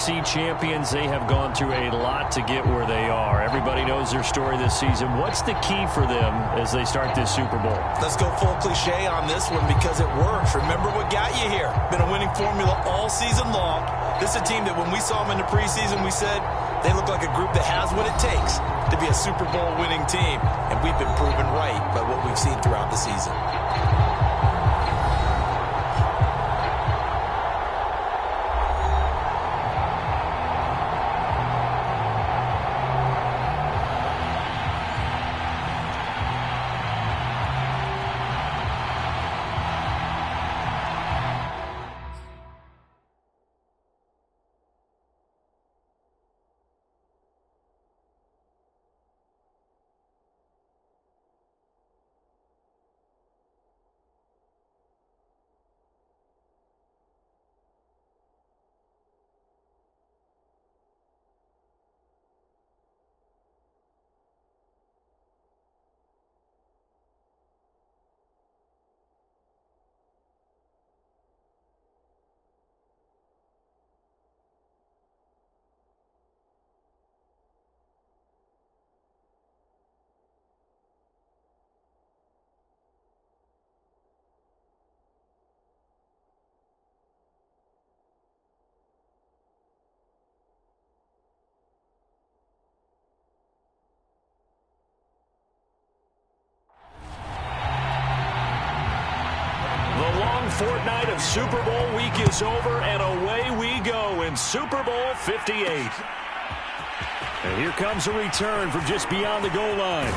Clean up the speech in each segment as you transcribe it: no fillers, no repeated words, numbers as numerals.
AFC champions, they have gone through a lot to get where they are. Everybody knows their story this season. What's the key for them as they start this Super Bowl? Let's go full cliche on this one because it works. Remember what got you here. Been a winning formula all season long. This is a team that when we saw them in the preseason, we said they look like a group that has what it takes to be a Super Bowl winning team. And we've been proven right by what we've seen throughout the season. Fortnight of Super Bowl week is over, and away we go in Super Bowl 58. And here comes a return from just beyond the goal line.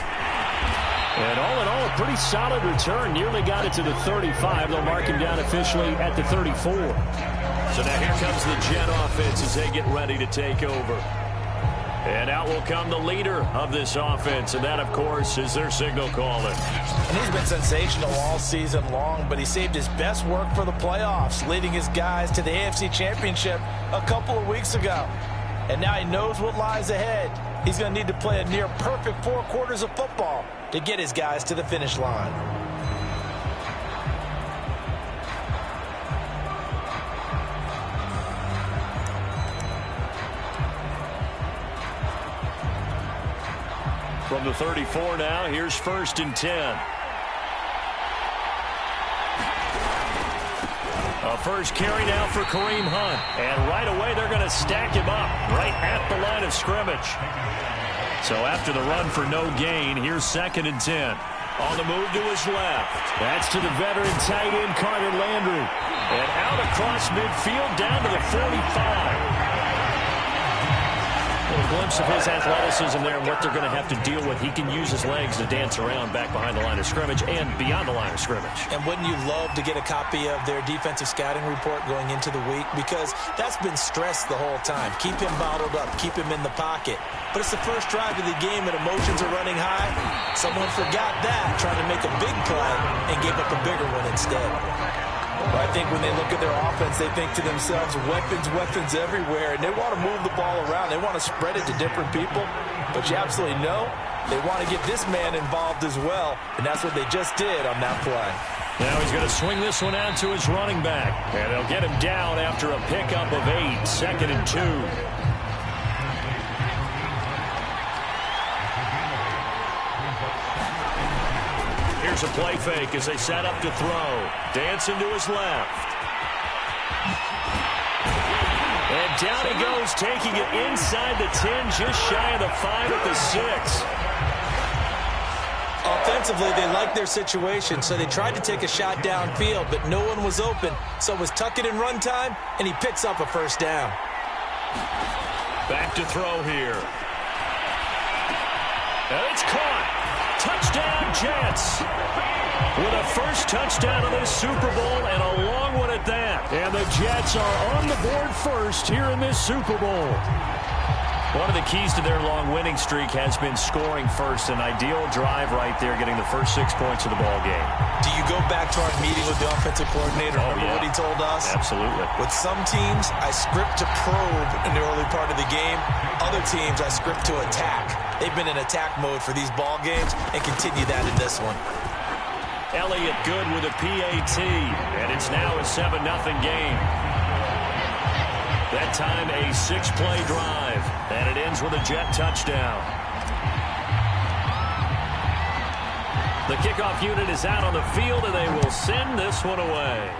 And all in all, a pretty solid return. Nearly got it to the 35. They'll mark him down officially at the 34. So now here comes the Jet offense as they get ready to take over. And out will come the leader of this offense, and that, of course, is their signal caller. And he's been sensational all season long, but he saved his best work for the playoffs, leading his guys to the AFC Championship a couple of weeks ago. And now he knows what lies ahead. He's going to need to play a near-perfect 4 quarters of football to get his guys to the finish line. From the 34 now, here's 1st and 10. A first carry now for Kareem Hunt. And right away, they're going to stack him up right at the line of scrimmage. So after the run for no gain, here's 2nd and 10. On the move to his left. That's to the veteran tight end, Carter Landry. And out across midfield, down to the 45. A glimpse of his athleticism there and what they're going to have to deal with. He can use his legs to dance around back behind the line of scrimmage and beyond the line of scrimmage. And wouldn't you love to get a copy of their defensive scouting report going into the week? Because that's been stressed the whole time. Keep him bottled up. Keep him in the pocket. But it's the first drive of the game and emotions are running high. Someone forgot that, trying to make a big play and gave up a bigger one instead. Well, I think when they look at their offense, they think to themselves, weapons, weapons everywhere, and they want to move the ball around. They want to spread it to different people, but you absolutely know they want to get this man involved as well, and that's what they just did on that play. Now he's going to swing this one out to his running back, and they'll get him down after a pickup of 8, 2nd and 2. Here's a play fake as they set up to throw. Dancing to his left. And down he goes, taking it inside the 10, just shy of the 5 at the 6. Offensively, they liked their situation, so they tried to take a shot downfield, but no one was open. So it was tuck it in run time, and he picks up a first down. Back to throw here. And it's caught. Touchdown, Jets. With a first touchdown of this Super Bowl and a long one at that. And the Jets are on the board first here in this Super Bowl. One of the keys to their long winning streak has been scoring first. An ideal drive right there, getting the first 6 points of the ball game. Do you go back to our meeting with the offensive coordinator? Remember what he told us? Absolutely. With some teams, I script to probe in the early part of the game. Other teams, I script to attack. They've been in attack mode for these ball games and continue that in this one. Elliott good with a PAT, and it's now a 7-0 game. That time a 6-play drive, and it ends with a Jet touchdown. The kickoff unit is out on the field, and they will send this one away.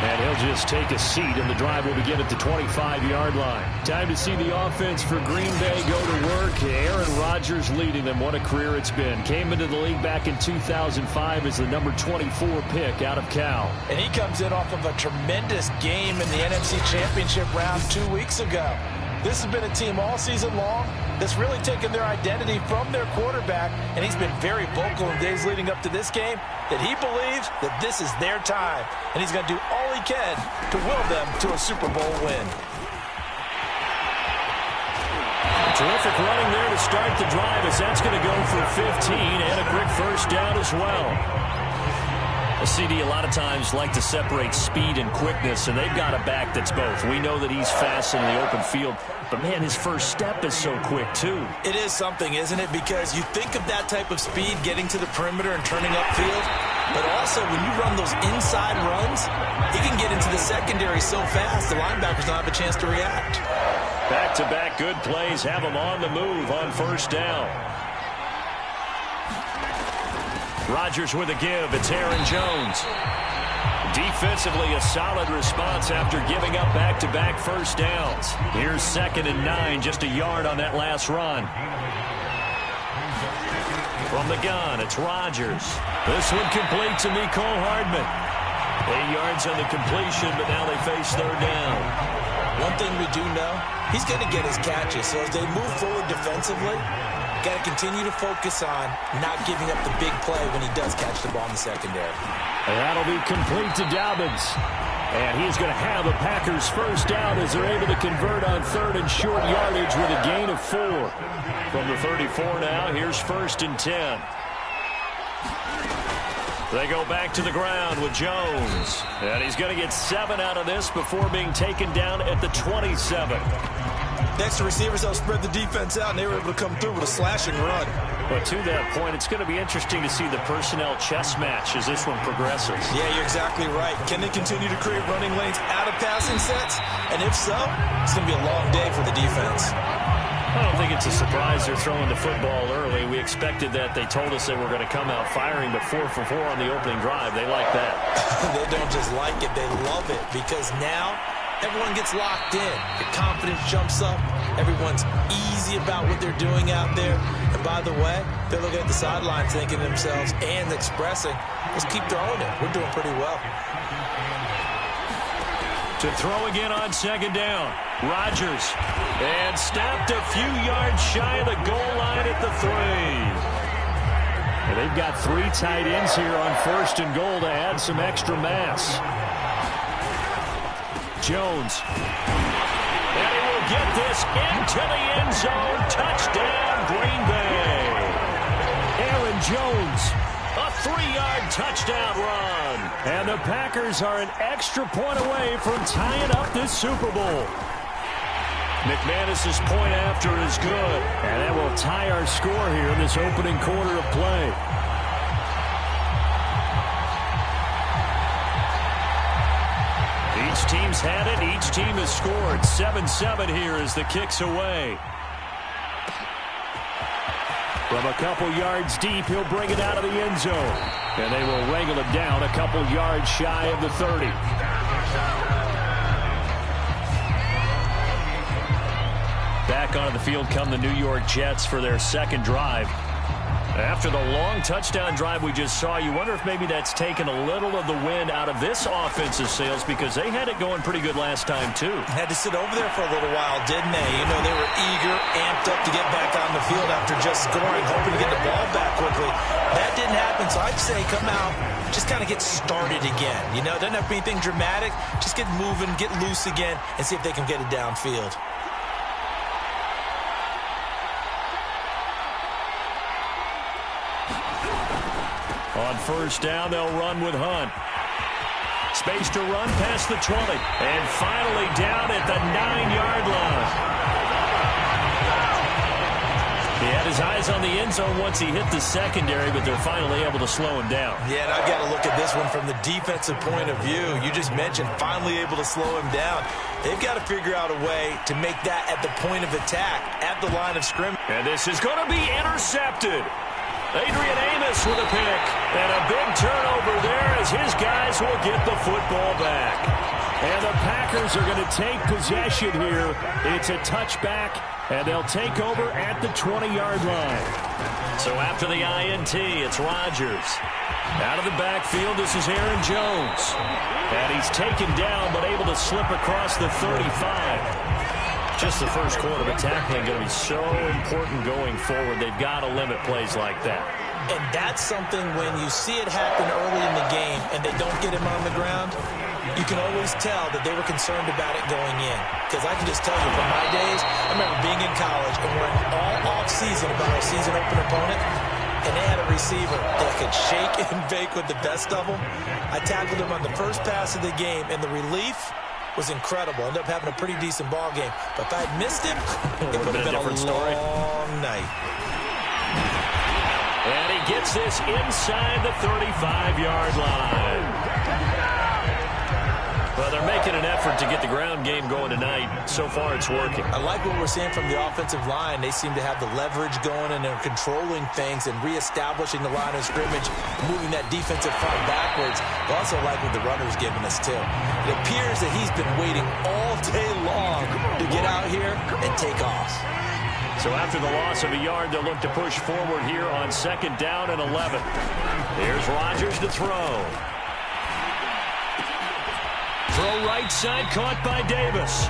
And he'll just take a seat, and the drive will begin at the 25-yard line. Time to see the offense for Green Bay go to work. Aaron Rodgers leading them. What a career it's been. Came into the league back in 2005 as the number 24 pick out of Cal. And he comes in off of a tremendous game in the NFC Championship round 2 weeks ago. This has been a team all season long that's really taken their identity from their quarterback, and he's been very vocal in days leading up to this game that he believes that this is their time, and he's going to do all he can to will them to a Super Bowl win. Terrific running there to start the drive, as that's going to go for 15 and a quick first down as well. A CD a lot of times like to separate speed and quickness, and they've got a back that's both. We know that he's fast in the open field, but, man, his first step is so quick, too. It is something, isn't it? Because you think of that type of speed getting to the perimeter and turning upfield, but also when you run those inside runs, he can get into the secondary so fast the linebackers don't have a chance to react. Back-to-back good plays have him on the move on first down. Rodgers with a give. It's Aaron Jones. Defensively, a solid response after giving up back-to-back first downs. Here's 2nd and 9, just a yard on that last run. From the gun, it's Rodgers. This one complete to Mecole Hardman. 8 yards on the completion, but now they face 3rd down. One thing we do know, he's going to get his catches. So as they move forward defensively, got to continue to focus on not giving up the big play when he does catch the ball in the secondary. And that'll be complete to Dobbins. And he's going to have the Packers first down as they're able to convert on 3rd and short yardage with a gain of 4. From the 34 now, here's 1st and 10. They go back to the ground with Jones. And he's going to get 7 out of this before being taken down at the 27. Next to receivers, they'll spread the defense out, and they were able to come through with a slashing run. But to that point, it's going to be interesting to see the personnel chess match as this one progresses. Yeah, you're exactly right. Can they continue to create running lanes out of passing sets? And if so, it's going to be a long day for the defense. I don't think it's a surprise they're throwing the football early. We expected that. They told us they were going to come out firing, but 4 for 4 on the opening drive. They like that. They don't just like it. They love it because now everyone gets locked in. The confidence jumps up. Everyone's easy about what they're doing out there. And by the way, they're looking at the sideline thinking to themselves and expressing, let's keep throwing it. We're doing pretty well. To throw again on 2nd down. Rodgers. And stopped a few yards shy of the goal line at the 3. And they've got 3 tight ends here on 1st and goal to add some extra mass. Jones. And he will get this into the end zone. Touchdown, Green Bay. Aaron Jones, a 3-yard touchdown run. And the Packers are an extra point away from tying up this Super Bowl. McManus's point after is good. And that will tie our score here in this opening quarter of play. Each team's had it. Each team has scored. 7-7 here as the kick's away. From a couple yards deep, he'll bring it out of the end zone. And they will wrangle him down a couple yards shy of the 30. Back onto the field come the New York Jets for their 2nd drive. After the long touchdown drive we just saw, you wonder if maybe that's taken a little of the wind out of this offensive sails because they had it going pretty good last time, too. Had to sit over there for a little while, didn't they? You know, they were eager, amped up to get back on the field after just scoring, hoping to get the ball back quickly. That didn't happen, so I'd say come out, just kind of get started again. You know, it doesn't have to be anything dramatic. Just get moving, get loose again, and see if they can get it downfield. On 1st down, they'll run with Hunt. Space to run past the 20. And finally down at the 9-yard line. He had his eyes on the end zone once he hit the secondary, but they're finally able to slow him down. Yeah, and I've got to look at this one from the defensive point of view. You just mentioned finally able to slow him down. They've got to figure out a way to make that at the point of attack, at the line of scrimmage. And this is going to be intercepted. Adrian Amos with a pick. And a big turnover there as his guys will get the football back. And the Packers are going to take possession here. It's a touchback, and they'll take over at the 20-yard line. So after the INT, it's Rodgers. Out of the backfield, this is Aaron Jones. And he's taken down, but able to slip across the 35. Just the first quarter, but tackling going to be so important going forward. They've got to limit plays like that. And that's something when you see it happen early in the game and they don't get him on the ground, you can always tell that they were concerned about it going in. Because I can just tell you from my days, I remember being in college and we're all off-season about our season opener opponent, and they had a receiver that could shake and bake with the best of them. I tackled him on the first pass of the game, and the relief was incredible. Ended up having a pretty decent ball game. But if I had missed him, it would have been a long night. And he gets this inside the 35-yard line. Well, they're making an effort to get the ground game going tonight. So far, it's working. I like what we're seeing from the offensive line. They seem to have the leverage going, and they're controlling things and reestablishing the line of scrimmage, moving that defensive front backwards. I also like what the runner's giving us, too. It appears that he's been waiting all day long to get out here and take off. So after the loss of a yard, they'll look to push forward here on 2nd down and 11. Here's Rodgers to throw. Throw right side, caught by Davis.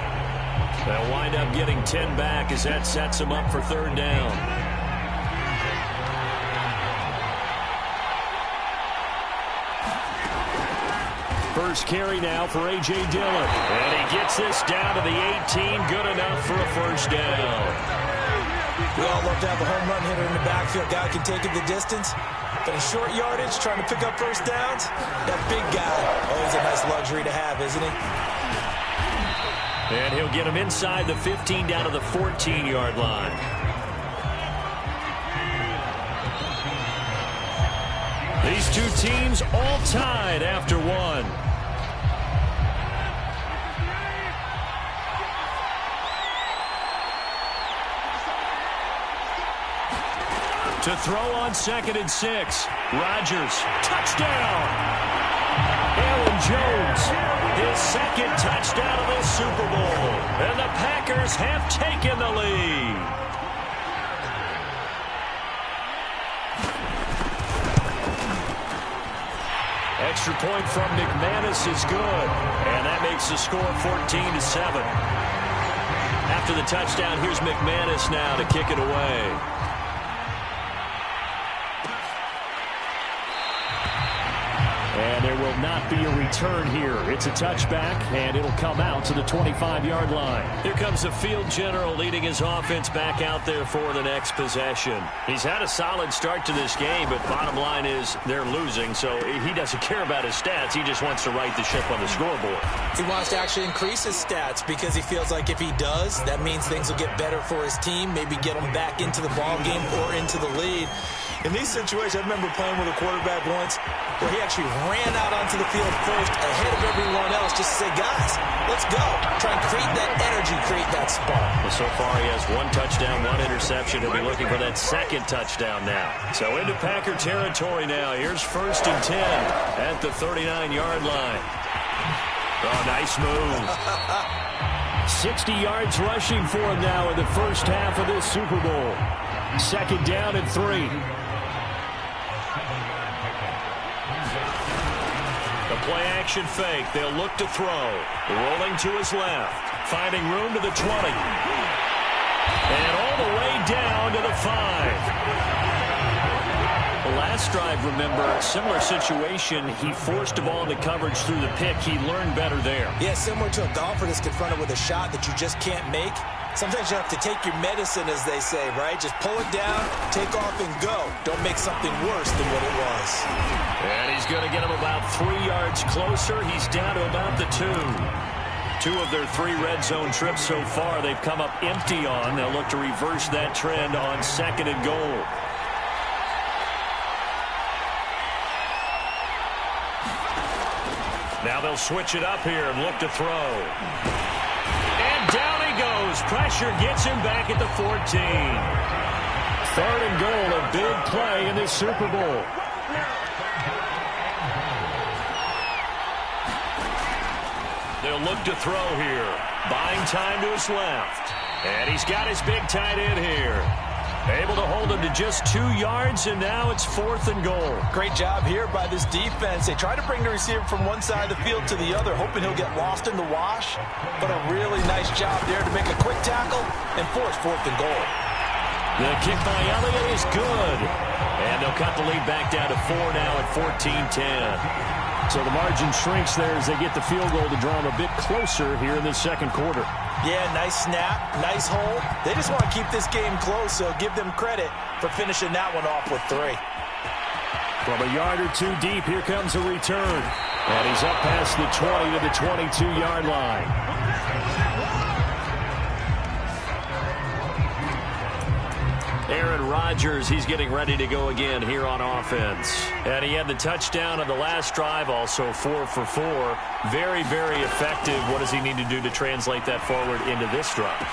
They'll wind up getting 10 back as that sets him up for 3rd down. First carry now for A.J. Dillon. And he gets this down to the 18, good enough for a 1st down. We all love to have a home run hitter in the backfield. Guy can take it the distance. But in short yardage, trying to pick up 1st downs, that big guy, always a nice luxury to have, isn't he? And he'll get him inside the 15 down to the 14-yard line. These two teams all tied after one. To throw on 2nd and 6. Rodgers, touchdown! Aaron Jones, his 2nd touchdown of the Super Bowl. And the Packers have taken the lead. Extra point from McManus is good. And that makes the score 14-7. After the touchdown, here's McManus now to kick it away. And there will not be a return here. It's a touchback, and it'll come out to the 25-yard line. Here comes the field general leading his offense back out there for the next possession. He's had a solid start to this game, but bottom line is they're losing, so he doesn't care about his stats. He just wants to right the ship on the scoreboard. He wants to actually increase his stats because he feels like if he does, that means things will get better for his team, maybe get him back into the ball game or into the lead. In these situations, I remember playing with a quarterback once where he actually ran out onto the field first ahead of everyone else just to say, guys, let's go. Try and create that energy, create that spark. Well, so far he has 1 touchdown, 1 interception. He'll be looking for that 2nd touchdown now. So into Packer territory now. Here's 1st and 10 at the 39-yard line. Oh, nice move. 60 yards rushing for him now in the first half of this Super Bowl. 2nd down and 3. The play-action fake. They'll look to throw. Rolling to his left. Finding room to the 20. And all the way down to the 5. The last drive, remember, similar situation. He forced the ball into coverage through the pick. He learned better there. Yeah, similar to a golfer that's confronted with a shot that you just can't make. Sometimes you have to take your medicine, as they say, right? Just pull it down, take off, and go. Don't make something worse than what it was. And he's going to get him about 3 yards closer. He's down to about the 2. 2 of their 3 red zone trips so far, they've come up empty on. They'll look to reverse that trend on 2nd and goal. Now they'll switch it up here and look to throw. And down he goes. Pressure gets him back at the 14. 3rd and goal, a big play in this Super Bowl. They'll look to throw here. Buying time to his left. And he's got his big tight end here. Able to hold him to just 2 yards, and now it's 4th and goal. Great job here by this defense. They try to bring the receiver from one side of the field to the other, hoping he'll get lost in the wash. But a really nice job there to make a quick tackle and force 4th and goal. The kick by Elliott is good. And they'll cut the lead back down to 4 now at 14-10. So the margin shrinks there as they get the field goal to draw them a bit closer here in this 2nd quarter. Yeah, nice snap, nice hold. They just want to keep this game close, so give them credit for finishing that one off with 3. From a yard or 2 deep, here comes a return. And he's up past the 20 to the 22-yard line. Aaron Rodgers, he's getting ready to go again here on offense. And he had the touchdown on the last drive, also 4 for 4. Very, very effective. What does he need to do to translate that forward into this drive?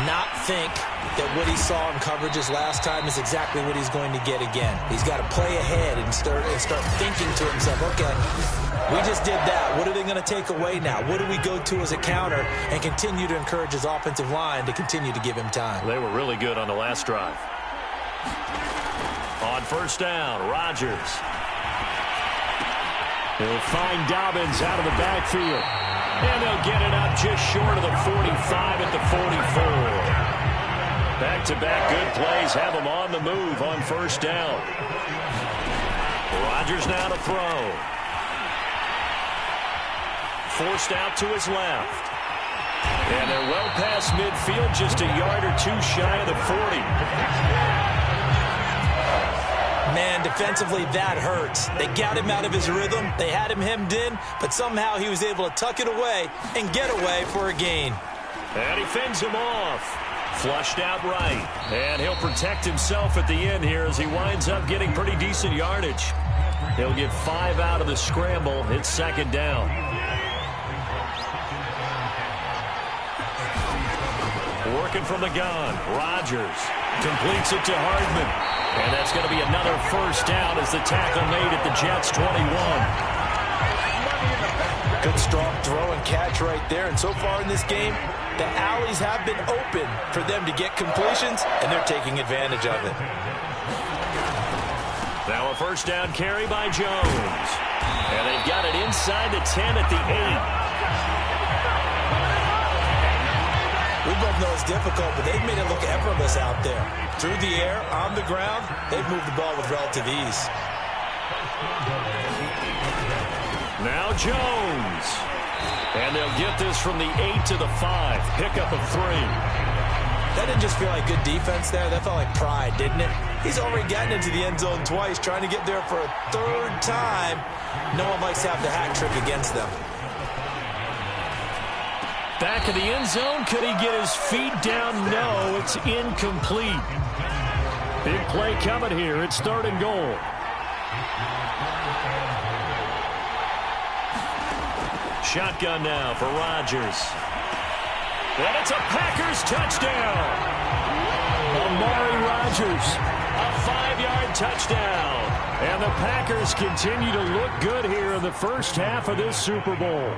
Not think that what he saw in coverages last time is exactly what he's going to get again. He's got to play ahead and start thinking to himself, okay, we just did that. What are they going to take away now? What do we go to as a counter? And continue to encourage his offensive line to continue to give him time. They were really good on the last drive. On 1st down, Rodgers. He'll find Dobbins out of the backfield. And they'll get it up just short of the 45 at the 44. Back-to-back good plays have them on the move on 1st down. Rodgers now to throw. Forced out to his left. And they're well past midfield, just a yard or 2 shy of the 40. Man, defensively, that hurts. They got him out of his rhythm. They had him hemmed in, but somehow he was able to tuck it away and get away for a gain. And he fends him off. Flushed out right. And he'll protect himself at the end here as he winds up getting pretty decent yardage. He'll get 5 out of the scramble. It's 2nd down. Working from the gun. Rodgers completes it to Hardman. And that's going to be another 1st down as the tackle made at the Jets' 21. Good strong throw and catch right there. And so far in this game, the alleys have been open for them to get completions, and they're taking advantage of it. Now a 1st down carry by Jones. And they've got it inside the 10 at the 8. We both know it's difficult, but they've made it look effortless out there. Through the air, on the ground, they've moved the ball with relative ease. Now Jones. And they'll get this from the 8 to the 5. Pickup of 3. That didn't just feel like good defense there. That felt like pride, didn't it? He's already gotten into the end zone twice, trying to get there for a 3rd time. No one likes to have the hat trick against them. Back of the end zone. Could he get his feet down? No, it's incomplete. Big play coming here. It's 3rd and goal. Shotgun now for Rodgers. And it's a Packers touchdown. Amari Rodgers, a 5-yard touchdown. And the Packers continue to look good here in the 1st half of this Super Bowl.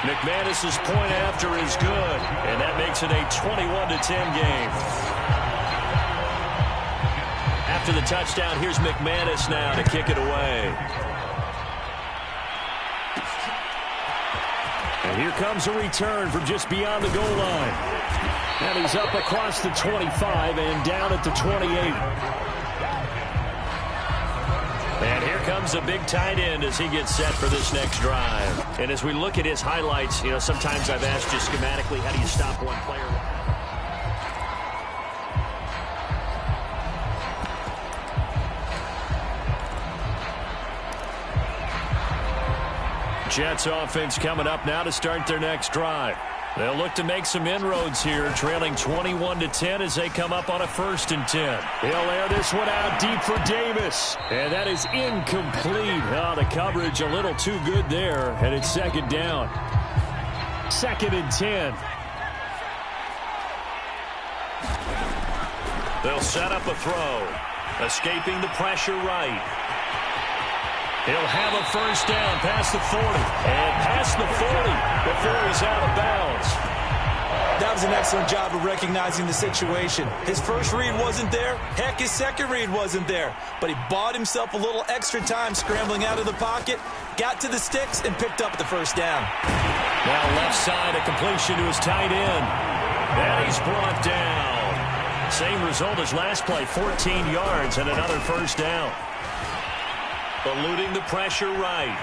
McManus's point after is good, and that makes it a 21-10 game. After the touchdown, here's McManus now to kick it away. And here comes a return from just beyond the goal line. And he's up across the 25 and down at the 28. And here comes a big tight end as he gets set for this next drive. And as we look at his highlights, you know, sometimes I've asked you schematically, how do you stop one player? Jets offense coming up now to start their next drive. They'll look to make some inroads here, trailing 21-10 as they come up on a 1st and 10. He'll air this one out deep for Davis. And that is incomplete. Oh, the coverage a little too good there, and it's 2nd down. 2nd and 10. They'll set up a throw. Escaping the pressure right. He'll have a 1st down past the 40. And past the 40 before he's out of bounds. That was an excellent job of recognizing the situation. His first read wasn't there. Heck, his second read wasn't there. But he bought himself a little extra time scrambling out of the pocket, got to the sticks, and picked up the 1st down. Now left side, a completion to his tight end. And he's brought down. Same result as last play, 14 yards and another 1st down. Eluding the pressure right.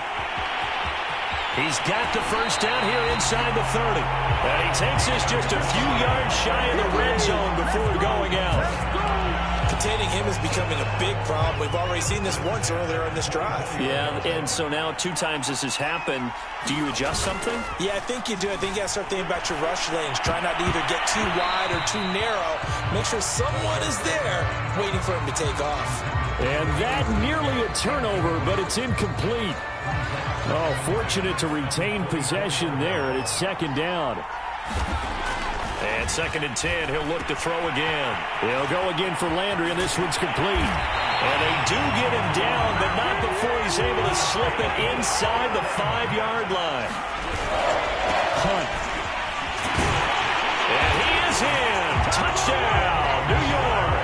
He's got the 1st down here inside the 30. And he takes this just a few yards shy of the red zone before going out. Containing him is becoming a big problem. We've already seen this once earlier in this drive. Yeah, and so now 2 times this has happened. Do you adjust something? Yeah, I think you do. I think you got to start thinking about your rush lanes. Try not to either get too wide or too narrow. Make sure someone is there waiting for him to take off. And that nearly a turnover, but it's incomplete. Oh, fortunate to retain possession there, and it's 2nd down. And 2nd and 10, he'll look to throw again. He'll go again for Landry, and this one's complete. And they do get him down, but not before he's able to slip it inside the 5-yard line. Hunt. And he is in. Touchdown, New York.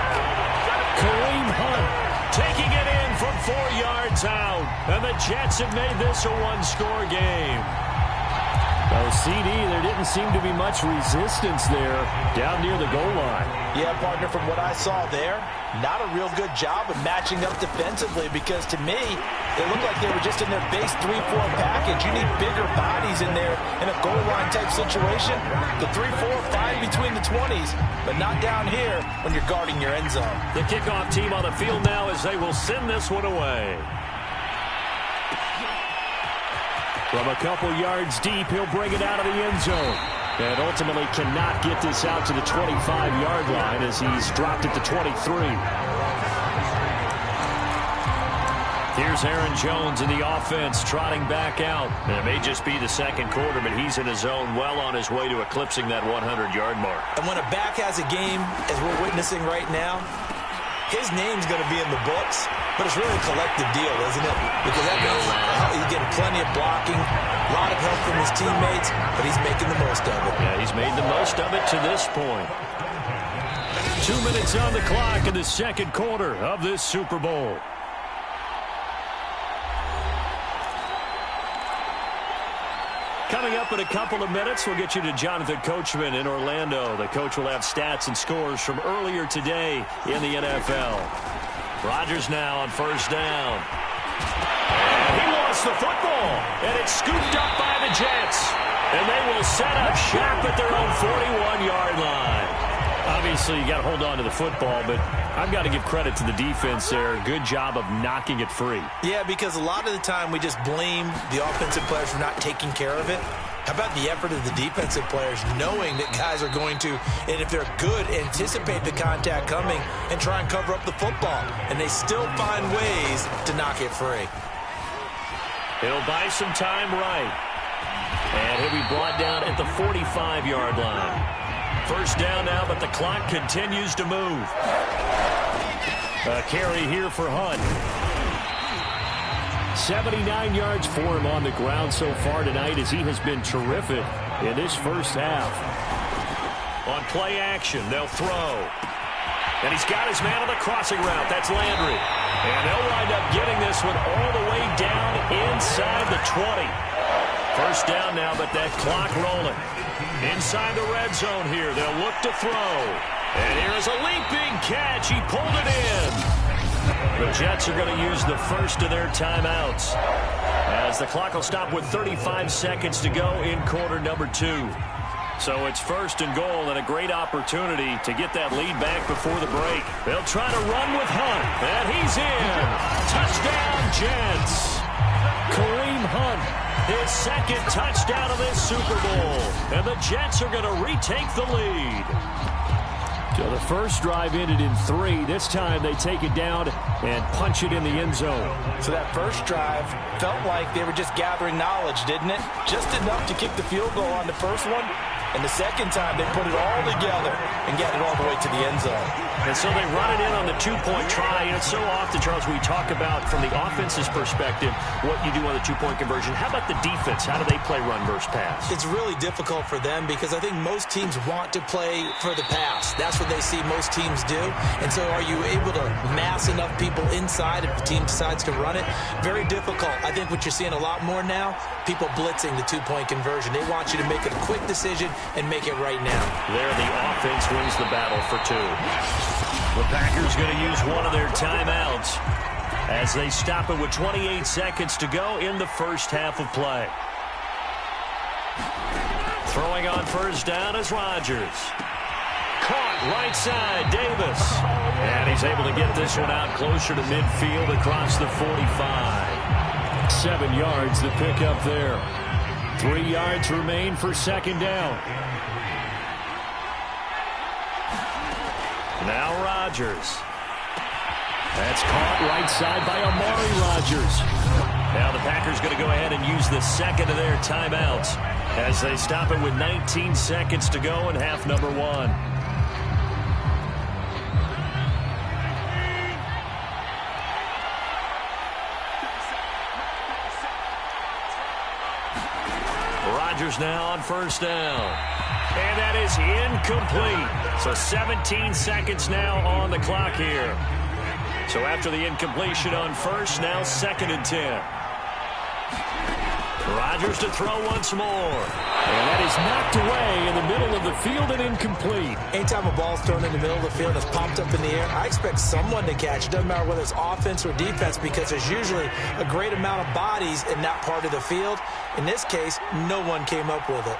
Kareem Hunt taking it in from 4 yards out. And the Jets have made this a 1-score game. Oh, CD, there didn't seem to be much resistance there down near the goal line. Yeah, partner, from what I saw there, not a real good job of matching up defensively because to me, it looked like they were just in their base 3-4 package. You need bigger bodies in there in a goal line type situation. The 3-4, fine between the 20s, but not down here when you're guarding your end zone. The kickoff team on the field now as they will send this one away. From a couple yards deep, he'll bring it out of the end zone. And ultimately cannot get this out to the 25-yard line as he's dropped it to 23. Here's Aaron Jones in the offense trotting back out. And it may just be the 2nd quarter, but he's in his zone well on his way to eclipsing that 100-yard mark. And when a back has a game, as we're witnessing right now, his name's going to be in the books, but it's really a collective deal, isn't it? Because that means he's getting plenty of blocking, a lot of help from his teammates, but he's making the most of it. Yeah, he's made the most of it to this point. 2 minutes on the clock in the 2nd quarter of this Super Bowl. Coming up in a couple of minutes, we'll get you to Jonathan Coachman in Orlando. The coach will have stats and scores from earlier today in the NFL. Rodgers now on 1st down. And he lost the football. And it's scooped up by the Jets. And they will set up shop at their own 41-yard line. Obviously, you got to hold on to the football, but I've got to give credit to the defense there. Good job of knocking it free. Yeah, because a lot of the time we just blame the offensive players for not taking care of it. How about the effort of the defensive players knowing that guys are going to, and if they're good, anticipate the contact coming and try and cover up the football. And they still find ways to knock it free. He'll buy some time right. And he'll be brought down at the 45-yard line. 1st down now, but the clock continues to move. A carry here for Hunt. 79 yards for him on the ground so far tonight as he has been terrific in this 1st half. On play action, they'll throw. And he's got his man on the crossing route. That's Landry. And they'll wind up getting this one all the way down inside the 20. 1st down now, but that clock rolling. Inside the red zone here, they'll look to throw. And here is a leaping catch. He pulled it in. The Jets are going to use the first of their timeouts as the clock will stop with 35 seconds to go in quarter number 2. So it's 1st and goal and a great opportunity to get that lead back before the break. They'll try to run with Hunt, and he's in. Touchdown, Jets. Kareem Hunt, his second touchdown of this Super Bowl. And the Jets are going to retake the lead. So the first drive ended in 3. This time they take it down and punch it in the end zone. So that first drive felt like they were just gathering knowledge, didn't it? Just enough to kick the field goal on the first one. And the second time, they put it all together and got it all the way to the end zone. And so they run it in on the two-point try. And so often, Charles, we talk about, from the offense's perspective, what you do on the two-point conversion. How about the defense? How do they play run versus pass? It's really difficult for them because I think most teams want to play for the pass. That's what they see most teams do. And so are you able to mass enough people inside if the team decides to run it? Very difficult. I think what you're seeing a lot more now, people blitzing the two-point conversion. They want you to make a quick decision and make it right now. There, the offense wins the battle for 2. The Packers going to use one of their timeouts as they stop it with 28 seconds to go in the first half of play. Throwing on first down is Rodgers. Caught right side, Davis. And he's able to get this one out closer to midfield across the 45. 7 yards the pickup there. 3 yards remain for second down. Now Rodgers. That's caught right side by Amari Rodgers. Now the Packers going to go ahead and use the second of their timeouts as they stop it with 19 seconds to go in half number 1. Rodgers now on first down. And that is incomplete. So 17 seconds now on the clock here. So after the incompletion on first, now 2nd and 10. Rodgers to throw once more. And that is knocked away in the middle of the field and incomplete. Anytime a ball's thrown in the middle of the field that's popped up in the air, I expect someone to catch. It doesn't matter whether it's offense or defense because there's usually a great amount of bodies in that part of the field. In this case, no one came up with it.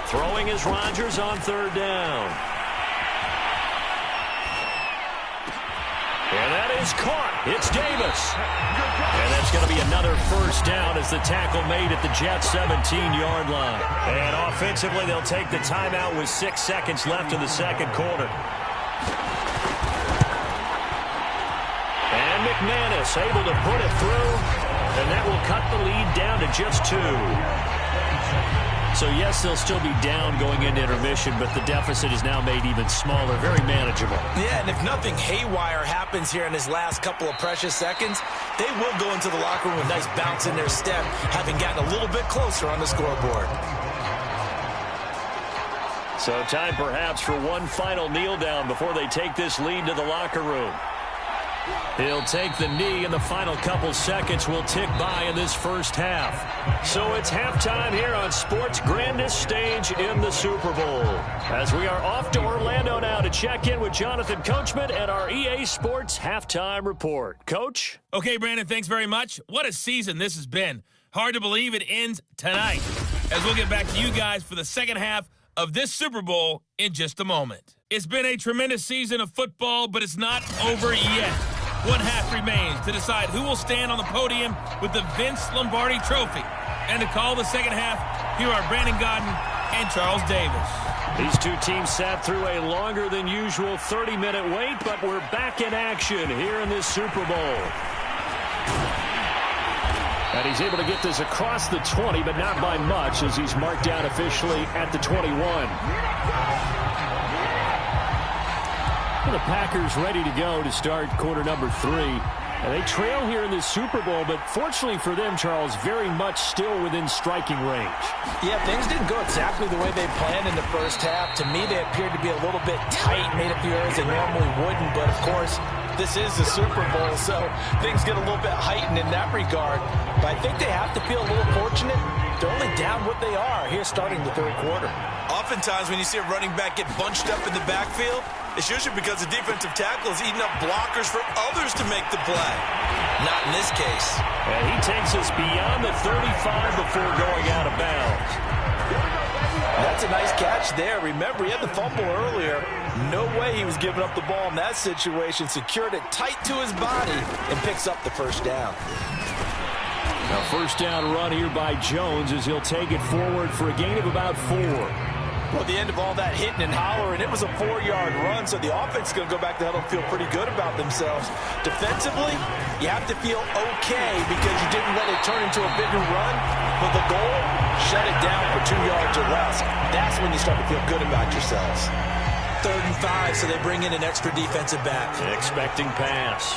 Throwing is Rodgers on third down. And that is caught. It's Davis. And that's going to be another first down as the tackle made at the Jets' 17-yard line. And offensively, they'll take the timeout with 6 seconds left in the second quarter. And McManus able to put it through. And that will cut the lead down to just 2. So, yes, they'll still be down going into intermission, but the deficit is now made even smaller, very manageable. Yeah, and if nothing haywire happens here in his last couple of precious seconds, they will go into the locker room with a nice bounce in their step, having gotten a little bit closer on the scoreboard. So time perhaps for one final kneel down before they take this lead to the locker room. He'll take the knee, and the final couple seconds will tick by in this first half. So it's halftime here on sports' grandest stage in the Super Bowl. As we are off to Orlando now to check in with Jonathan Coachman and our EA Sports Halftime Report. Coach? Okay, Brandon, thanks very much. What a season this has been. Hard to believe it ends tonight, as we'll get back to you guys for the second half of this Super Bowl in just a moment. It's been a tremendous season of football, but it's not over yet. One half remains to decide who will stand on the podium with the Vince Lombardi Trophy. And to call the second half, here are Brandon Gaudin and Charles Davis. These two teams sat through a longer than usual 30-minute wait, but we're back in action here in this Super Bowl. And he's able to get this across the 20, but not by much, as he's marked down officially at the 21. The Packers ready to go to start quarter number 3. And they trail here in this Super Bowl, but fortunately for them, Charles, very much still within striking range. Yeah, things didn't go exactly the way they planned in the first half. To me, they appeared to be a little bit tight, made a few errors they normally wouldn't, but of course, this is the Super Bowl, so things get a little bit heightened in that regard. But I think they have to feel a little fortunate. They're only down what they are here starting the third quarter. Oftentimes, when you see a running back get bunched up in the backfield, it's usually because the defensive tackle is eating up blockers for others to make the play. Not in this case. And he takes us beyond the 35 before going out of bounds. That's a nice catch there. Remember, he had the fumble earlier. No way he was giving up the ball in that situation. Secured it tight to his body and picks up the first down. A first down run here by Jones as he'll take it forward for a gain of about 4. Well, at the end of all that hitting and hollering, it was a 4-yard run, so the offense is going to go back to huddle and feel pretty good about themselves. Defensively, you have to feel okay because you didn't let it turn into a bigger run, but the goal, shut it down for 2 yards or less. That's when you start to feel good about yourselves. 3rd and 5, so they bring in an extra defensive back. Expecting pass.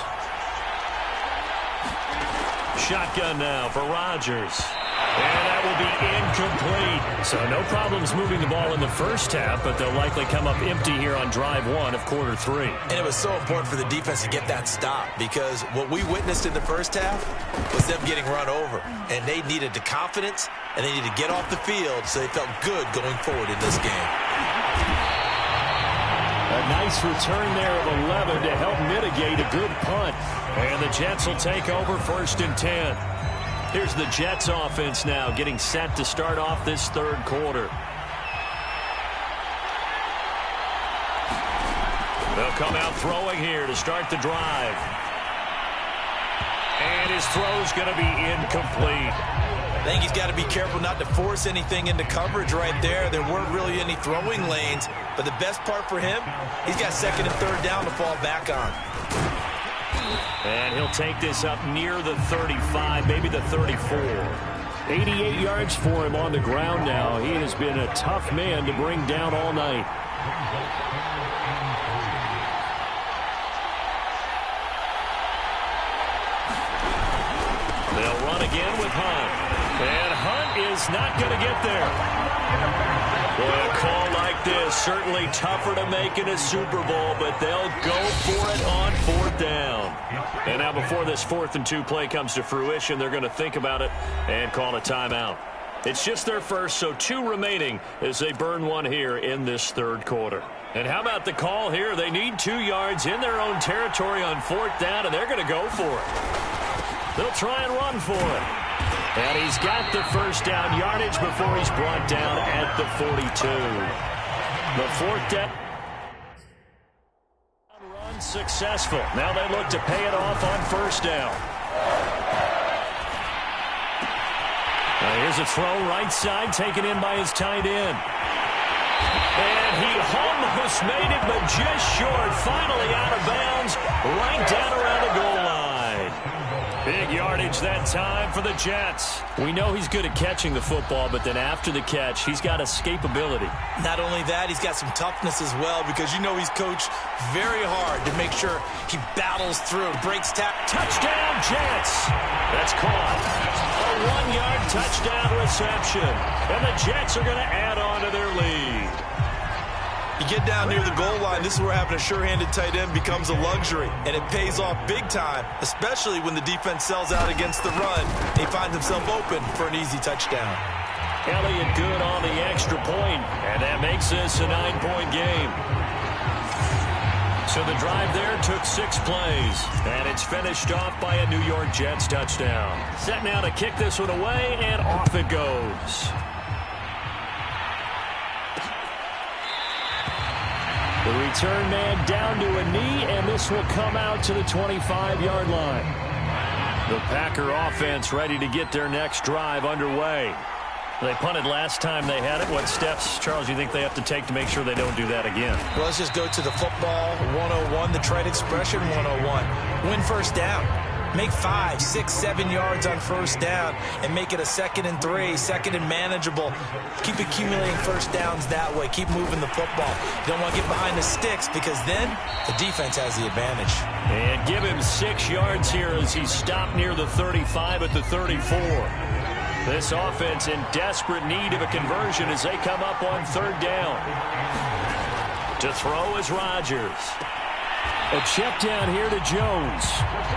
Shotgun now for Rodgers. And that will be incomplete. So no problems moving the ball in the first half, but they'll likely come up empty here on drive 1 of quarter 3. And it was so important for the defense to get that stop because what we witnessed in the first half was them getting run over. And they needed the confidence, and they needed to get off the field so they felt good going forward in this game. A nice return there of 11 to help mitigate a good punt. And the Jets will take over 1st and 10. Here's the Jets offense now getting set to start off this 3rd quarter. They'll come out throwing here to start the drive. And his throw's going to be incomplete. I think he's got to be careful not to force anything into coverage right there. There weren't really any throwing lanes, but the best part for him, he's got 2nd and 3rd down to fall back on. And he'll take this up near the 35, maybe the 34. 88 yards for him on the ground now. He has been a tough man to bring down all night. They'll run again with Hunt. And Hunt is not going to get there. Boy, a call like this, certainly tougher to make in a Super Bowl, but they'll go for it on 4th down. And now before this 4th and 2 play comes to fruition, they're going to think about it and call a timeout. It's just their first, so 2 remaining as they burn 1 here in this 3rd quarter. And how about the call here? They need 2 yards in their own territory on 4th down, and they're going to go for it. They'll try and run for it. And he's got the first down yardage before he's brought down at the 42. The 4th down run successful. Now they look to pay it off on 1st down. Now here's a throw right side taken in by his tight end. And he almost made it, but just short. Finally out of bounds, right down around the goal line. Big yardage that time for the Jets. We know he's good at catching the football, but then after the catch, he's got escapability. Not only that, he's got some toughness as well because you know he's coached very hard to make sure he battles through, breaks touchdown, Jets. That's caught. A 1-yard touchdown reception. And the Jets are going to add on to their lead. You get down near the goal line, this is where having a sure-handed tight end becomes a luxury, and it pays off big time, especially when the defense sells out against the run. He finds himself open for an easy touchdown. Elliott good on the extra point, and that makes this a 9-point game. So the drive there took 6 plays, and it's finished off by a New York Jets touchdown. Set now to kick this one away, and off it goes. The return man down to a knee, and this will come out to the 25-yard line. The Packer offense ready to get their next drive underway. They punted last time they had it. What steps, Charles, you think they have to take to make sure they don't do that again? Well, let's just go to the football 101, the trade expression 101. Win 1st down. Make 5, 6, 7 yards on 1st down and make it a 2nd and 3, 2nd and manageable. Keep accumulating 1st downs that way. Keep moving the football. You don't want to get behind the sticks because then the defense has the advantage. And give him 6 yards here as he stopped near the 35 at the 34. This offense in desperate need of a conversion as they come up on 3rd down. To throw is Rodgers. A check down here to Jones.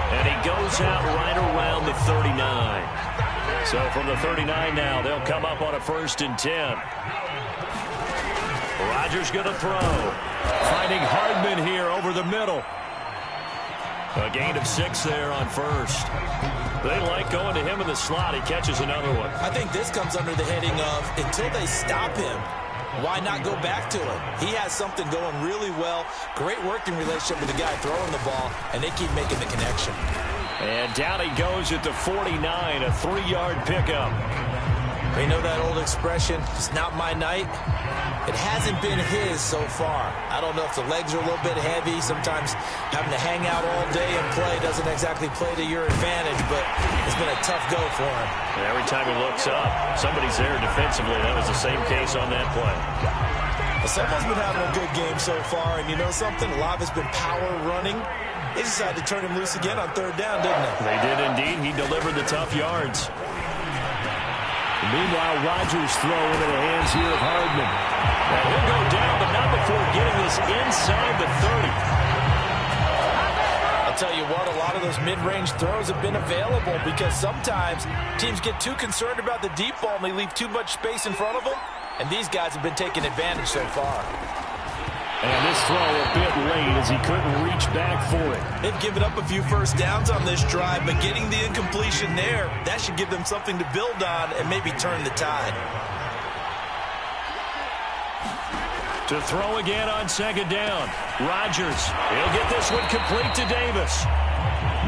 And he goes out right around the 39. So from the 39 now, they'll come up on a 1st and 10. Rodgers going to throw. Finding Hardman here over the middle. A gain of 6 there on 1st. They like going to him in the slot. He catches another one. I think this comes under the heading of until they stop him, why not go back to him? He has something going really well. Great working relationship with the guy throwing the ball, and they keep making the connection. And down he goes at the 49, a 3-yard pickup. You know that old expression, it's not my night? It hasn't been his so far. I don't know if the legs are a little bit heavy. Sometimes having to hang out all day and play doesn't exactly play to your advantage, but it's been a tough go for him. And every time he looks up, somebody's there defensively. That was the same case on that play. Well, someone's been having a good game so far, and you know something? A lot of it's been power running. They decided to turn him loose again on 3rd down, didn't they? They did indeed. He delivered the tough yards. Meanwhile, Rodgers throw into the hands here of Hardman. And he'll go down, but not before getting this inside the 30. I'll tell you what, a lot of those mid-range throws have been available because sometimes teams get too concerned about the deep ball and they leave too much space in front of them. And these guys have been taking advantage so far. And this throw a bit late as he couldn't reach back for it. They've given up a few first downs on this drive, but getting the incompletion there, that should give them something to build on and maybe turn the tide. To throw again on 2nd down. Rodgers, he'll get this one complete to Davis.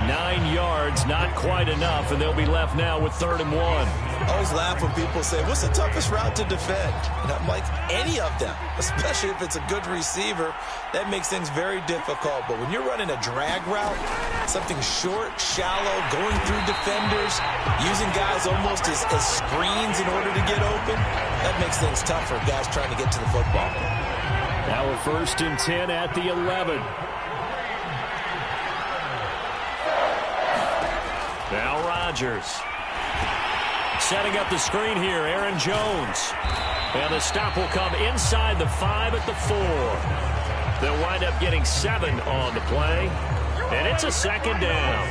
9 yards, not quite enough, and they'll be left now with 3rd and 1. I always laugh when people say, what's the toughest route to defend? And I'm like, any of them, especially if it's a good receiver. That makes things very difficult. But when you're running a drag route, something short, shallow, going through defenders, using guys almost as screens in order to get open, that makes things tough for guys trying to get to the football. Now a 1st and 10 at the 11. Now Rodgers. Setting up the screen here, Aaron Jones. And the stop will come inside the 5 at the 4. They'll wind up getting 7 on the play. And it's a 2nd down.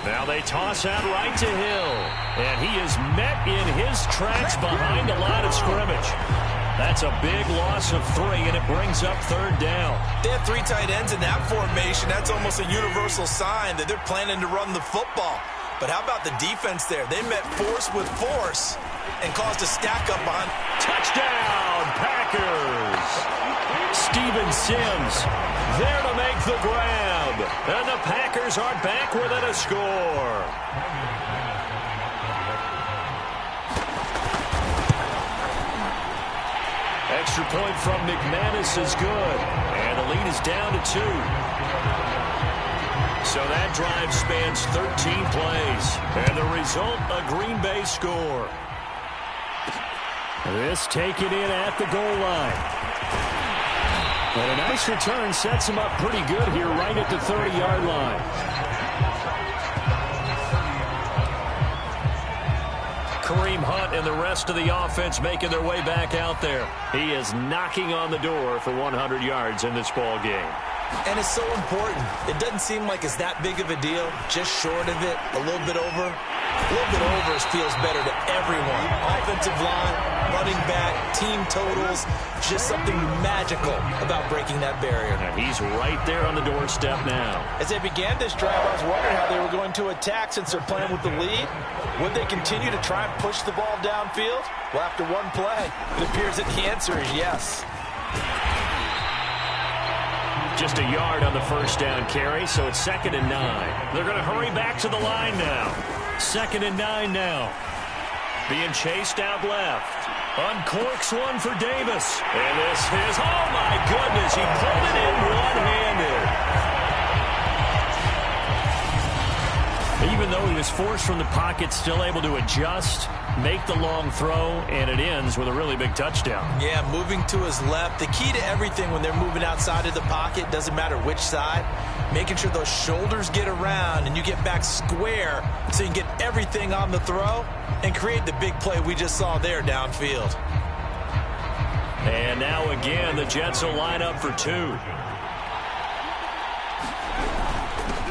Now they toss out right to Hill. And he is met in his tracks behind the line of scrimmage. That's a big loss of 3, and it brings up 3rd down. They have 3 tight ends in that formation. That's almost a universal sign that they're planning to run the football. But how about the defense there? They met force with force and caused a stack up on. Touchdown, Packers! Steven Sims there to make the grab. And the Packers are back within a score. Extra point from McManus is good. And the lead is down to 2. So that drive spans 13 plays. And the result, a Green Bay score. This taken in at the goal line. And a nice return sets him up pretty good here right at the 30-yard line. Kareem Hunt and the rest of the offense making their way back out there. He is knocking on the door for 100 yards in this ball game. And it's so important. It doesn't seem like it's that big of a deal. Just short of it, a little bit over. A little bit over feels better to everyone. Offensive line, running back, team totals. Just something magical about breaking that barrier. And he's right there on the doorstep now. As they began this drive, I was wondering how they were going to attack since they're playing with the lead. Would they continue to try and push the ball downfield? Well, after one play, it appears that the answer is yes. Just a yard on the first down carry, so it's 2nd and 9. They're going to hurry back to the line now. 2nd and 9 now. Being chased out left. Uncorks one for Davis. And this is, oh my goodness, he pulled it in one-handed. Even though he was forced from the pocket, still able to adjust, make the long throw, and it ends with a really big touchdown. Yeah, moving to his left. The key to everything when they're moving outside of the pocket, doesn't matter which side, making sure those shoulders get around and you get back square so you can get everything on the throw and create the big play we just saw there downfield. And now again, the Jets will line up for 2.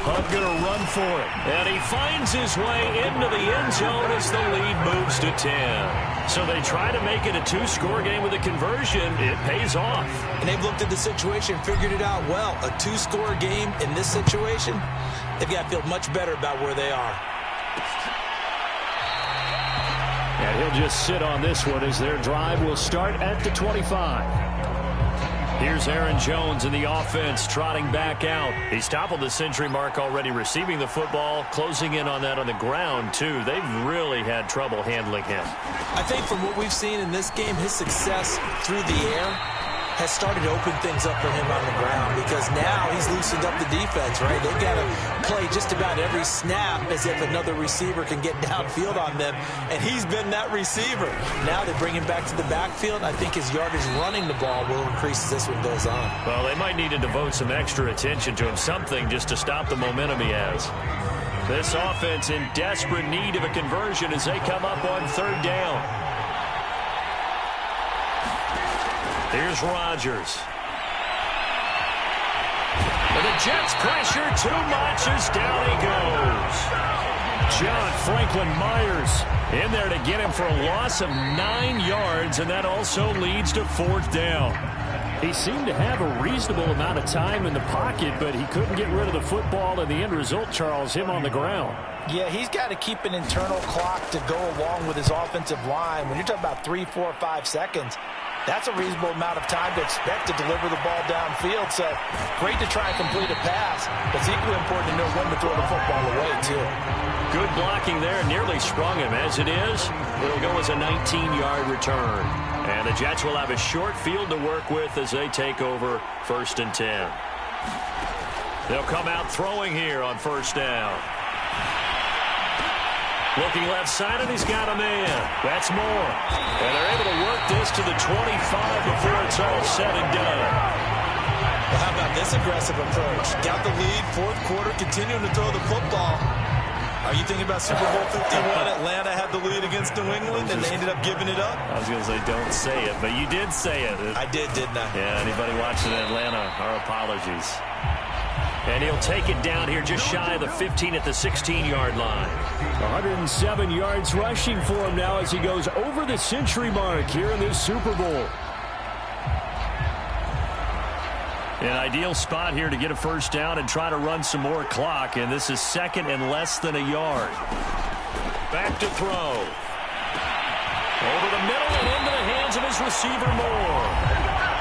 Hunt going to run for it. And he finds his way into the end zone as the lead moves to 10. So they try to make it a 2-score game with a conversion. It pays off. And they've looked at the situation, figured it out well. A 2-score game in this situation, they've got to feel much better about where they are. And he'll just sit on this one as their drive will start at the 25. Here's Aaron Jones in the offense trotting back out. He's toppled the century mark already receiving the football, closing in on that on the ground, too. They've really had trouble handling him. I think from what we've seen in this game, his success through the air has started to open things up for him on the ground because now he's loosened up the defense, right? They've got to play just about every snap as if another receiver can get downfield on them, and he's been that receiver. Now they bring him back to the backfield. I think his yardage running the ball will increase as this one goes on. Well, they might need to devote some extra attention to him, something just to stop the momentum he has. This offense in desperate need of a conversion as they come up on third down. Here's Rodgers. And the Jets pressure too much as down he goes. John Franklin Myers in there to get him for a loss of 9 yards, and that also leads to fourth down. He seemed to have a reasonable amount of time in the pocket, but he couldn't get rid of the football, and the end result, Charles, him on the ground. Yeah, he's got to keep an internal clock to go along with his offensive line. When you're talking about 3, 4, 5 seconds, that's a reasonable amount of time to expect to deliver the ball downfield. So great to try and complete a pass, but it's equally important to know when to throw the football away, too. Good blocking there, nearly sprung him. As it is, it'll go as a 19-yard return. And the Jets will have a short field to work with as they take over 1st and 10. They'll come out throwing here on first down. Looking left side, and he's got a man. That's Moore. And they're able to work this to the 25 before it's all said and done. Well, how about this aggressive approach? Got the lead, fourth quarter, continuing to throw the football. Are you thinking about Super Bowl 51? Atlanta had the lead against New England, and they ended up giving it up? I was going to say, don't say it, but you did say it. I did, didn't I? Yeah, anybody watching Atlanta, our apologies. And he'll take it down here just shy of the 15 at the 16-yard line. 107 yards rushing for him now as he goes over the century mark here in this Super Bowl. An ideal spot here to get a first down and try to run some more clock, and this is second and less than a yard. Back to throw. Over the middle and into the hands of his receiver Moore.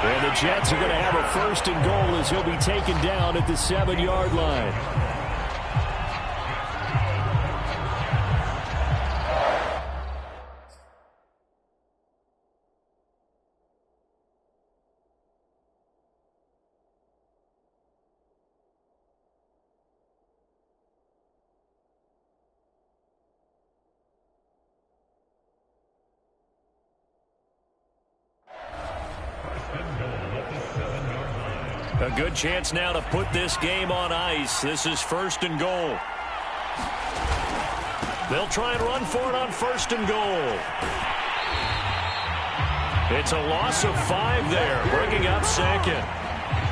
And the Jets are going to have a first and goal as he'll be taken down at the 7-yard line. A good chance now to put this game on ice. This is first and goal. They'll try and run for it on first and goal. It's a loss of 5 there, bringing up second.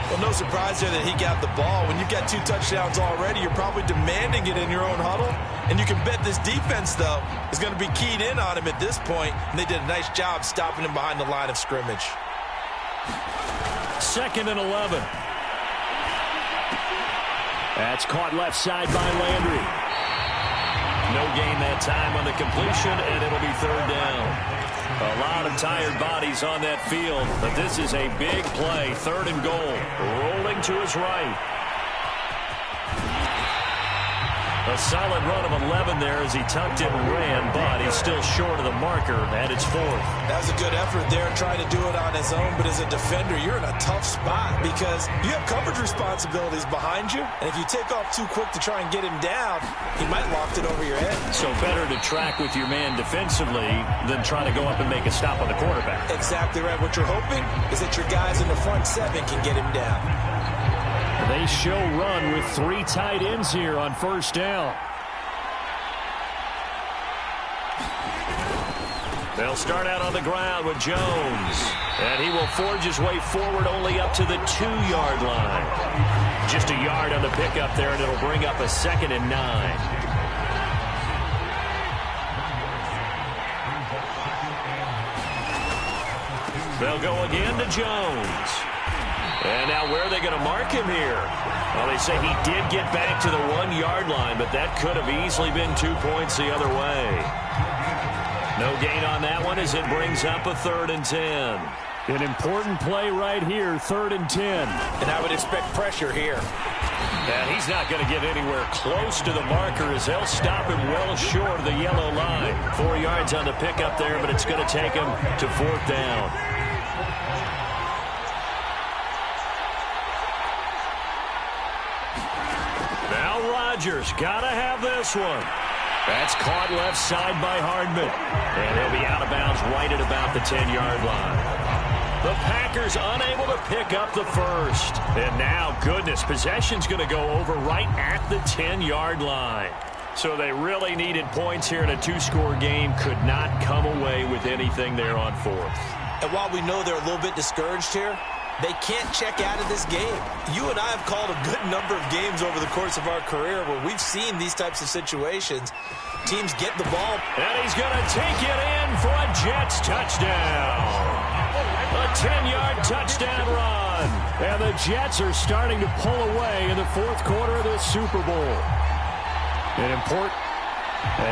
Well, no surprise there that he got the ball. When you've got 2 touchdowns already, you're probably demanding it in your own huddle. And you can bet this defense, though, is going to be keyed in on him at this point. And they did a nice job stopping him behind the line of scrimmage. 2nd and 11. That's caught left side by Landry. No gain that time on the completion, and it'll be third down. A lot of tired bodies on that field, but this is a big play. 3rd and goal. Rolling to his right. A solid run of 11 there as he tucked it and ran, but he's still short of the marker, and it's 4th. That was a good effort there, trying to do it on his own, but as a defender, you're in a tough spot because you have coverage responsibilities behind you, and if you take off too quick to try and get him down, he might loft it over your head. So better to track with your man defensively than try to go up and make a stop on the quarterback. Exactly right. What you're hoping is that your guys in the front 7 can get him down. They show run with 3 tight ends here on first down. They'll start out on the ground with Jones. And he will forge his way forward only up to the 2-yard line. Just a yard on the pickup there, and it'll bring up a 2nd and 9. They'll go again to Jones. And now where are they going to mark him here? Well, they say he did get back to the 1-yard line, but that could have easily been 2 points the other way. No gain on that one as it brings up a 3rd and 10. An important play right here, 3rd and 10. And I would expect pressure here. And he's not going to get anywhere close to the marker as they'll stop him well short of the yellow line. 4 yards on the pickup there, but it's going to take him to 4th down. Now Rodgers got to have this one. That's caught left side by Hardman. And he'll be out of bounds right at about the 10-yard line. The Packers unable to pick up the first. And now, goodness, possession's going to go over right at the 10-yard line. So they really needed points here in a 2-score game. Could not come away with anything there on 4th. And while we know they're a little bit discouraged here, they can't check out of this game. You and I have called a good number of games over the course of our career where we've seen these types of situations. Teams get the ball. And he's going to take it in for a Jets touchdown. A 10-yard touchdown run. And the Jets are starting to pull away in the 4th quarter of this Super Bowl. And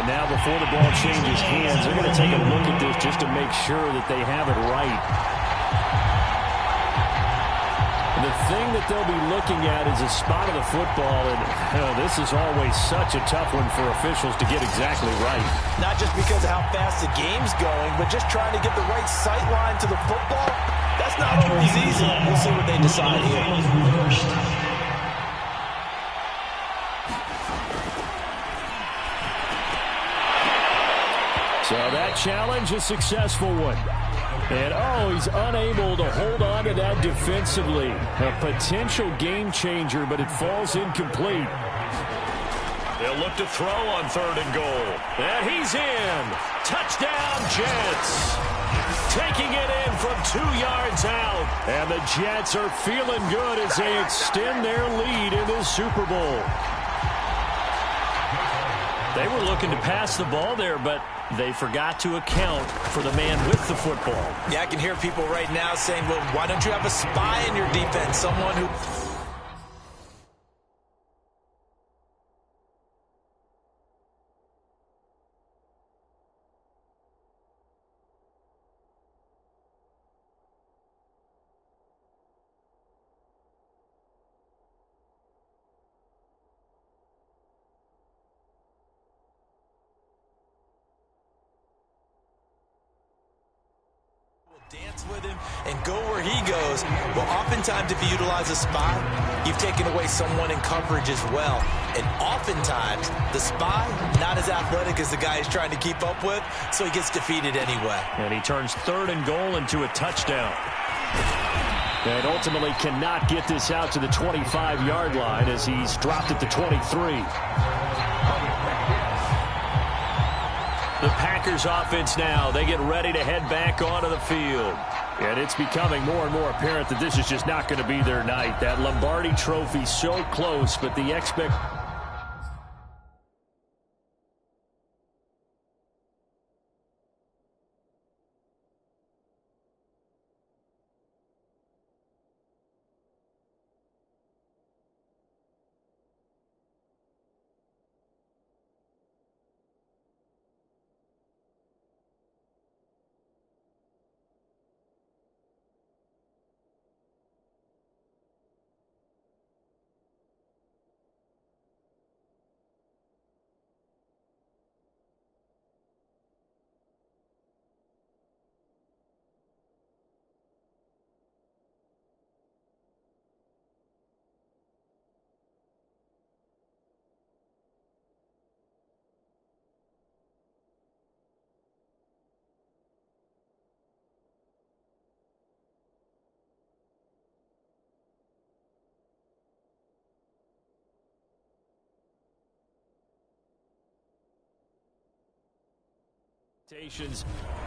now before the ball changes hands, they're going to take a look at this just to make sure that they have it right. The thing that they'll be looking at is a spot of the football, and this is always such a tough one for officials to get exactly right. Not just because of how fast the game's going, but just trying to get the right sight line to the football. That's not always easy. We'll see what they decide here. So that challenge, a successful one. And, he's unable to hold on to that defensively. A potential game changer, but it falls incomplete. They'll look to throw on 3rd and goal. And he's in. Touchdown, Jets. Taking it in from 2 yards out. And the Jets are feeling good as they extend their lead in this Super Bowl. They were looking to pass the ball there, but they forgot to account for the man with the football. Yeah, I can hear people right now saying, well, why don't you have a spy in your defense? Someone who... dance with him and go where he goes. Well, oftentimes if you utilize a spy, you've taken away someone in coverage as well. And oftentimes the spy, not as athletic as the guy he's trying to keep up with, so he gets defeated anyway. And he turns 3rd and goal into a touchdown. And ultimately cannot get this out to the 25-yard line as he's dropped at the 23. The Packers offense now, they get ready to head back onto the field. And it's becoming more and more apparent that this is just not going to be their night. That Lombardi trophy so close, but the expectations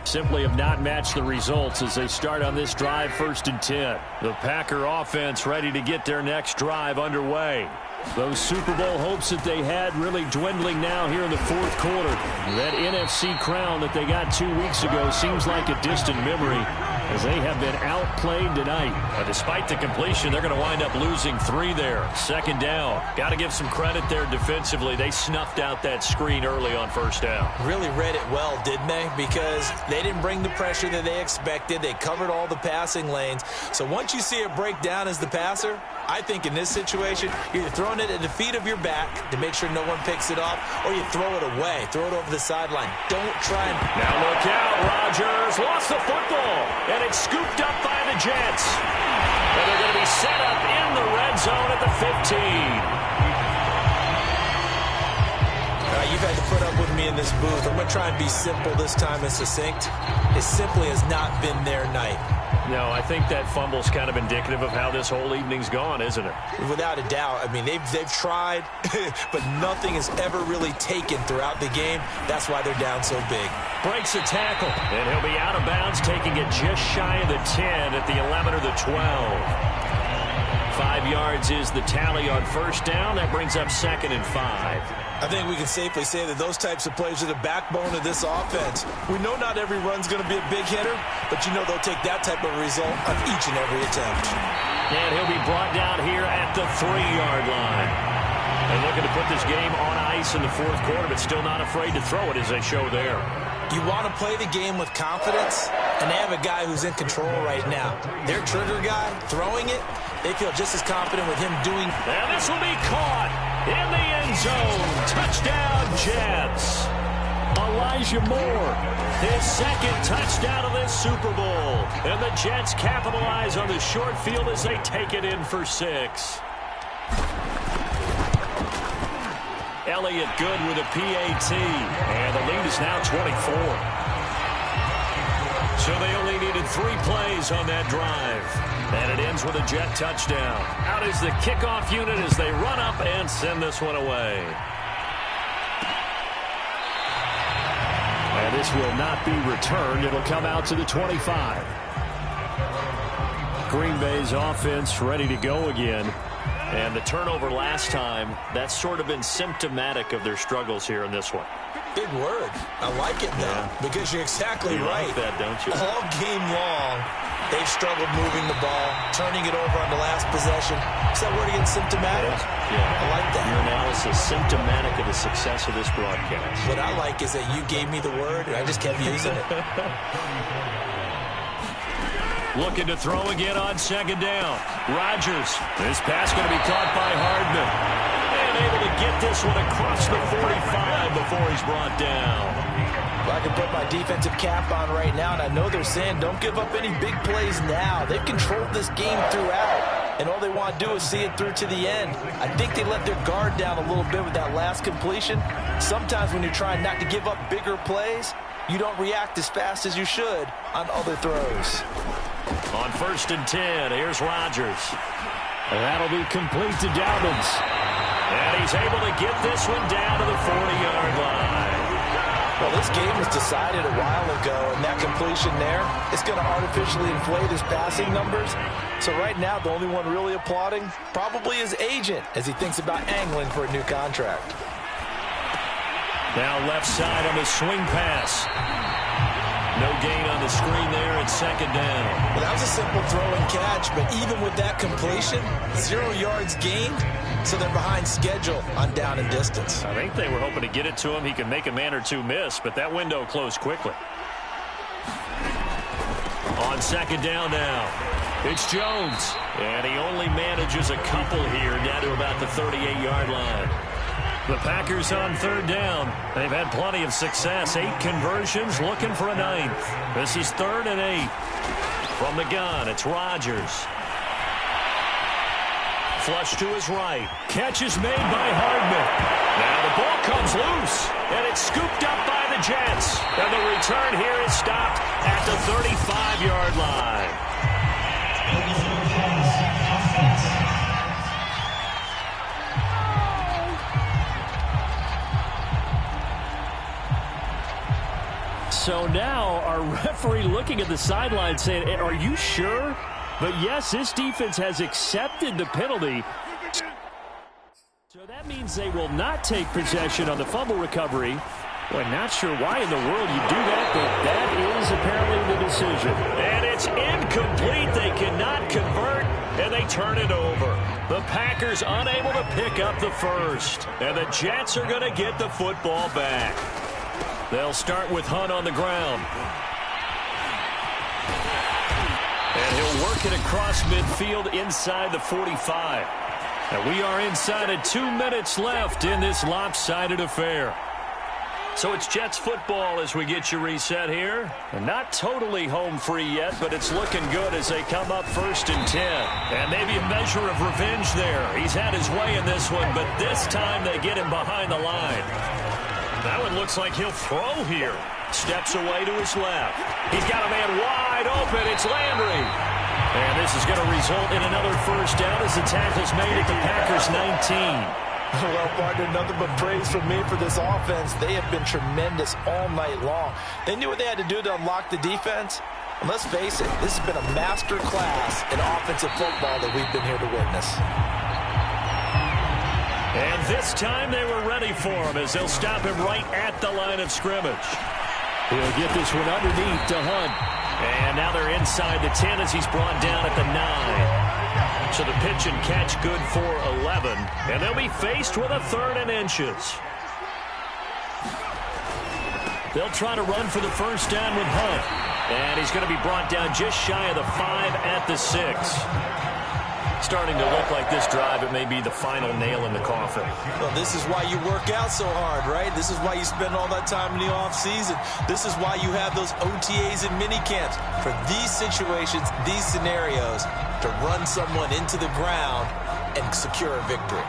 simply have not matched the results as they start on this drive 1st and 10. The Packer offense ready to get their next drive underway. Those Super Bowl hopes that they had really dwindling now here in the 4th quarter. That NFC crown that they got 2 weeks ago seems like a distant memory. as they have been outplayed tonight. Despite the completion, they're going to wind up losing 3 there. Second down. Got to give some credit there defensively. They snuffed out that screen early on first down. Really read it well, didn't they? Because they didn't bring the pressure that they expected. They covered all the passing lanes. So once you see it break down as the passer, I think in this situation, you're either throwing it at the feet of your back to make sure no one picks it off, or you throw it away. Throw it over the sideline. Don't try and... Now look out. Rodgers lost the football, and it's scooped up by the Jets. And they're going to be set up in the red zone at the 15. You've had to put up with me in this booth. I'm going to try and be simple this time and succinct. It simply has not been their night. No, I think that fumble's kind of indicative of how this whole evening's gone, isn't it? Without a doubt. I mean, they've tried, but nothing has ever really taken throughout the game. That's why they're down so big. Breaks a tackle, and he'll be out of bounds, taking it just shy of the 10 at the 11 or the 12. 5 yards is the tally on first down. That brings up 2nd and 5. I think we can safely say that those types of plays are the backbone of this offense. We know not every run's going to be a big hitter, but you know they'll take that type of result on each and every attempt. And he'll be brought down here at the 3-yard line. They're looking to put this game on ice in the 4th quarter, but still not afraid to throw it as they show there. You want to play the game with confidence, and they have a guy who's in control right now. Their trigger guy, throwing it, they feel just as confident with him doing... And this will be caught in the end zone. Touchdown, Jets. Elijah Moore, his 2nd touchdown of this Super Bowl. And the Jets capitalize on the short field as they take it in for 6. Elliott good with a PAT. And the lead is now 24. So they only needed 3 plays on that drive. And it ends with a Jet touchdown. Out is the kickoff unit as they run up and send this one away. And this will not be returned. It'll come out to the 25. Green Bay's offense ready to go again. And the turnover last time, that's sort of been symptomatic of their struggles here in this one. Big word. I like it, though, because you're exactly right. Like that, don't you? All game long, they've struggled moving the ball, turning it over on the last possession. Is that word again, symptomatic? Yeah. I like that. Your analysis, symptomatic of the success of this broadcast. What I like is that you gave me the word, and I just kept using it. Looking to throw again on 2nd down. Rodgers. This pass going to be caught by Hardman. And able to get this one across the 45 before he's brought down. Well, I can put my defensive cap on right now, and I know they're saying don't give up any big plays now. They've controlled this game throughout, and all they want to do is see it through to the end. I think they let their guard down a little bit with that last completion. Sometimes when you're trying not to give up bigger plays, you don't react as fast as you should on other throws. On 1st and 10, here's Rodgers. And that'll be complete to Dobbins. And he's able to get this one down to the 40-yard line. Well, this game was decided a while ago, and that completion there is going to artificially inflate his passing numbers. So right now, the only one really applauding probably his agent as he thinks about angling for a new contract. Now left side on the swing pass. No gain on the screen there at 2nd down. Well, that was a simple throw and catch, but even with that completion, 0 yards gained, so they're behind schedule on down and distance. I think they were hoping to get it to him. He could make a man or two miss, but that window closed quickly. On 2nd down now, it's Jones. And he only manages a couple here down to about the 38-yard line. The Packers on 3rd down. They've had plenty of success. 8 conversions, looking for a 9th. This is 3rd and 8. From the gun, it's Rodgers. Flush to his right. Catch is made by Hardman. Now the ball comes loose, and it's scooped up by the Jets. And the return here is stopped at the 35-yard line. So now our referee looking at the sideline saying, are you sure? But yes, this defense has accepted the penalty. So that means they will not take possession on the fumble recovery. Well, not sure why in the world you do that, but that is apparently the decision. And it's incomplete. They cannot convert, and they turn it over. The Packers unable to pick up the first. And the Jets are going to get the football back. They'll start with Hunt on the ground. And he'll work it across midfield inside the 45. And we are inside of 2 minutes left in this lopsided affair. So it's Jets football as we get you reset here. And not totally home free yet, but it's looking good as they come up 1st and 10. And maybe a measure of revenge there. He's had his way in this one, but this time they get him behind the line. That one looks like he'll throw here. Steps away to his left. He's got a man wide open. It's Landry. And this is going to result in another first down as the tackle's made at the Packers 19. Well, partner, nothing but praise from me for this offense. They have been tremendous all night long. They knew what they had to do to unlock the defense. And let's face it, this has been a master class in offensive football that we've been here to witness. And this time they were ready for him as they'll stop him right at the line of scrimmage. He'll get this one underneath to Hunt. And now they're inside the 10 as he's brought down at the 9. So the pitch and catch good for 11. And they'll be faced with a 3rd and inches. They'll try to run for the first down with Hunt. And he's going to be brought down just shy of the 5 at the 6. Starting to look like this drive, it may be the final nail in the coffin. Well, this is why you work out so hard, right? This is why you spend all that time in the offseason. This is why you have those OTAs and mini camps. For these situations, these scenarios, to run someone into the ground and secure a victory.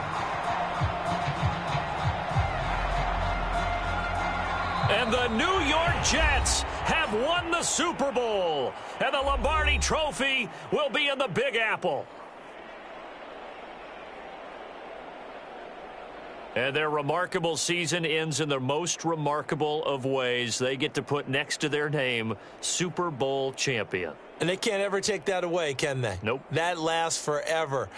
And the New York Jets have won the Super Bowl. And the Lombardi Trophy will be in the Big Apple. And their remarkable season ends in the most remarkable of ways. They get to put next to their name, Super Bowl champion. And they can't ever take that away, can they? Nope. That lasts forever.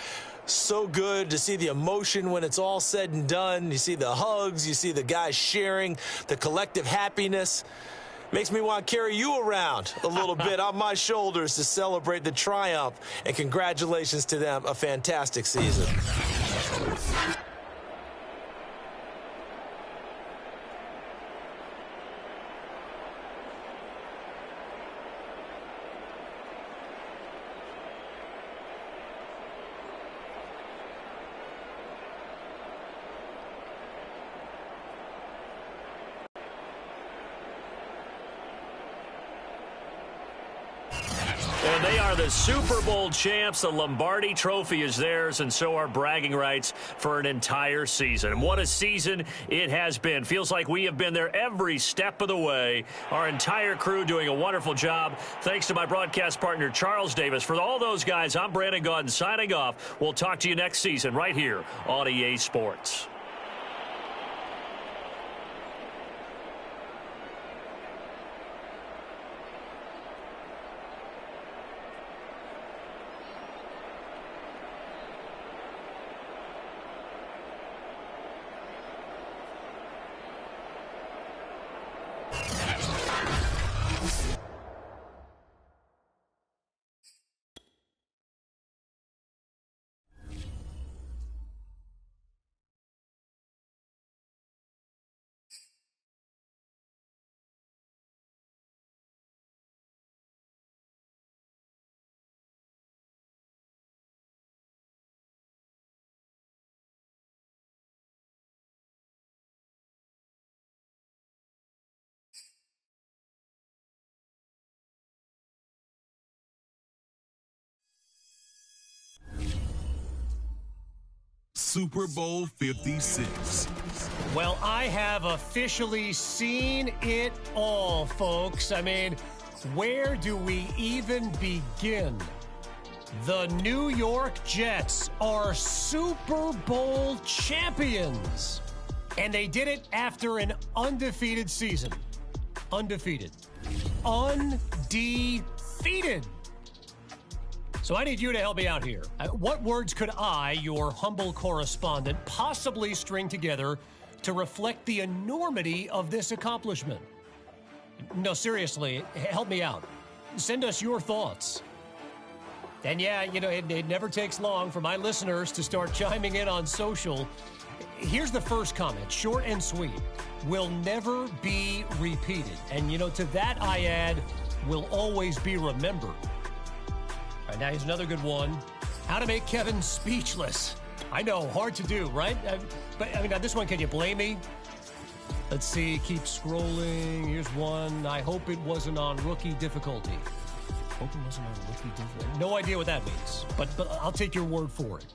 So good to see the emotion when it's all said and done. You see the hugs. You see the guys sharing, the collective happiness. Makes me want to carry you around a little bit on my shoulders to celebrate the triumph. And congratulations to them. A fantastic season. And they are the Super Bowl champs. The Lombardi Trophy is theirs, and so are bragging rights for an entire season. And what a season it has been. Feels like we have been there every step of the way. Our entire crew doing a wonderful job. Thanks to my broadcast partner, Charles Davis. For all those guys, I'm Brandon Gaudin signing off. We'll talk to you next season right here on EA Sports. Super Bowl 56. Well, I have officially seen it all, folks. I mean, where do we even begin? The New York Jets are Super Bowl champions. And they did it after an undefeated season. Undefeated. Undefeated. So I need you to help me out here. What words could I, your humble correspondent, possibly string together to reflect the enormity of this accomplishment? No, seriously, help me out. Send us your thoughts. And yeah, it never takes long for my listeners to start chiming in on social. Here's the first comment, short and sweet. Will never be repeated. And, to that I add, will always be remembered. All right, now here's another good one. How to make Kevin speechless. I know, hard to do, right? But now this one, can you blame me? Let's see, keep scrolling. Here's one. I hope it wasn't on rookie difficulty. Hope it wasn't on rookie difficulty. No idea what that means, but I'll take your word for it.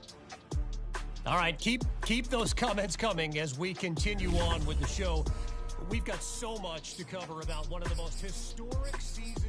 All right, keep those comments coming as we continue on with the show. We've got so much to cover about one of the most historic seasons.